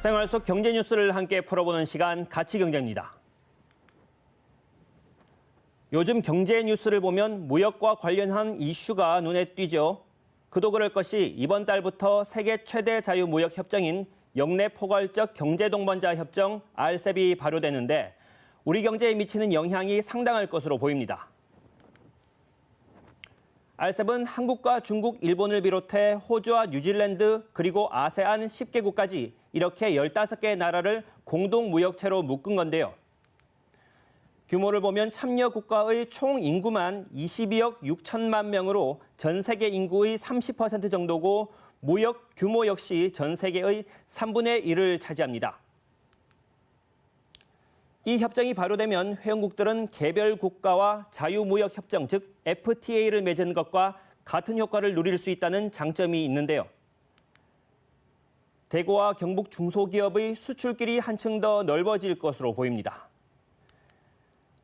생활 속 경제 뉴스를 함께 풀어보는 시간 가치경제입니다. 요즘 경제 뉴스를 보면 무역과 관련한 이슈가 눈에 띄죠. 그도 그럴 것이 이번 달부터 세계 최대 자유무역 협정인 영내 포괄적 경제동반자 협정 RCEP이 발효되는데 우리 경제에 미치는 영향이 상당할 것으로 보입니다. RCEP은 한국과 중국, 일본을 비롯해 호주와 뉴질랜드 그리고 아세안 10개국까지 이렇게 15개 나라를 공동무역체로 묶은 건데요. 규모를 보면 참여 국가의 총 인구만 22억 6천만 명으로 전 세계 인구의 30% 정도고 무역 규모 역시 전 세계의 3분의 1을 차지합니다. 이 협정이 발효되면 회원국들은 개별 국가와 자유무역 협정, 즉 FTA를 맺은 것과 같은 효과를 누릴 수 있다는 장점이 있는데요. 대구와 경북 중소기업의 수출길이 한층 더 넓어질 것으로 보입니다.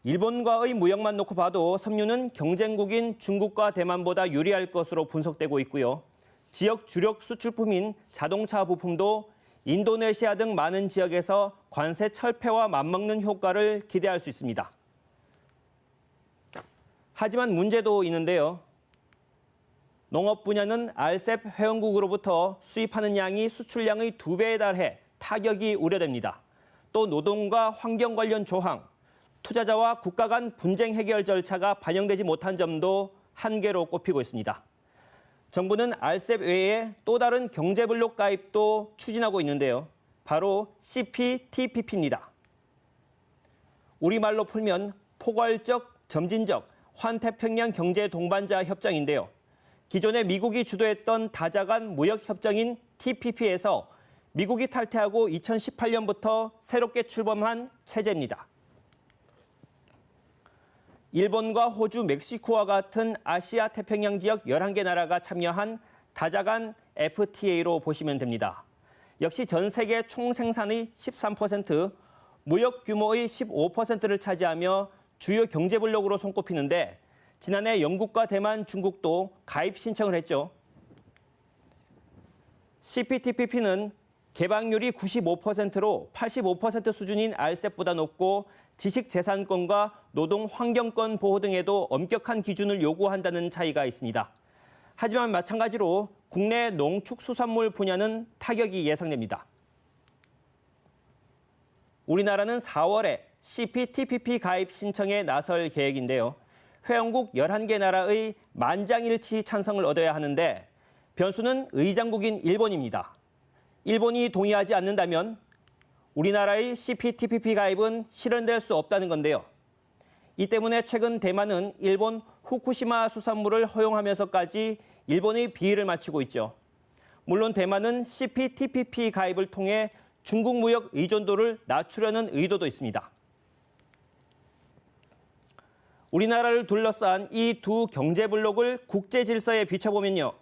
일본과의 무역만 놓고 봐도 섬유는 경쟁국인 중국과 대만보다 유리할 것으로 분석되고 있고요. 지역 주력 수출품인 자동차 부품도 인도네시아 등 많은 지역에서 관세 철폐와 맞먹는 효과를 기대할 수 있습니다. 하지만 문제도 있는데요. 농업 분야는 RCEP 회원국으로부터 수입하는 양이 수출량의 2배에 달해 타격이 우려됩니다. 또 노동과 환경 관련 조항, 투자자와 국가 간 분쟁 해결 절차가 반영되지 못한 점도 한계로 꼽히고 있습니다. 정부는 RCEP 외에 또 다른 경제블록 가입도 추진하고 있는데요. 바로 CPTPP입니다. 우리말로 풀면 포괄적, 점진적, 환태평양 경제 동반자 협정인데요. 기존에 미국이 주도했던 다자간 무역 협정인 TPP에서 미국이 탈퇴하고 2018년부터 새롭게 출범한 체제입니다. 일본과 호주, 멕시코와 같은 아시아 태평양 지역 11개 나라가 참여한 다자간 FTA로 보시면 됩니다. 역시 전 세계 총 생산의 13%, 무역 규모의 15%를 차지하며 주요 경제블록으로 손꼽히는데 지난해 영국과 대만, 중국도 가입 신청을 했죠. CPTPP는 개방률이 95%로 85% 수준인 RCEP보다 높고 지식재산권과 노동 환경권 보호 등에도 엄격한 기준을 요구한다는 차이가 있습니다. 하지만 마찬가지로 국내 농축수산물 분야는 타격이 예상됩니다. 우리나라는 4월에 CPTPP 가입 신청에 나설 계획인데요. 회원국 11개 나라의 만장일치 찬성을 얻어야 하는데 변수는 의장국인 일본입니다. 일본이 동의하지 않는다면 우리나라의 CPTPP 가입은 실현될 수 없다는 건데요. 이 때문에 최근 대만은 일본 후쿠시마 수산물을 허용하면서까지 일본의 비위를 맞추고 있죠. 물론 대만은 CPTPP 가입을 통해 중국 무역 의존도를 낮추려는 의도도 있습니다. 우리나라를 둘러싼 이 두 경제블록을 국제 질서에 비춰보면요.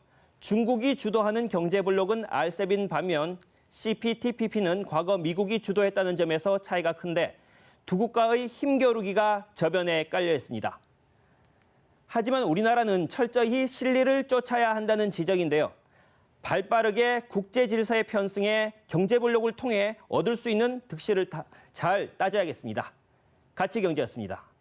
중국이 주도하는 경제블록은 RCEP인 반면 CPTPP는 과거 미국이 주도했다는 점에서 차이가 큰데 두 국가의 힘겨루기가 저변에 깔려 있습니다. 하지만 우리나라는 철저히 실리를 쫓아야 한다는 지적인데요. 발빠르게 국제 질서에 편승해 경제블록을 통해 얻을 수 있는 득실을 잘 따져야겠습니다. 가치경제였습니다.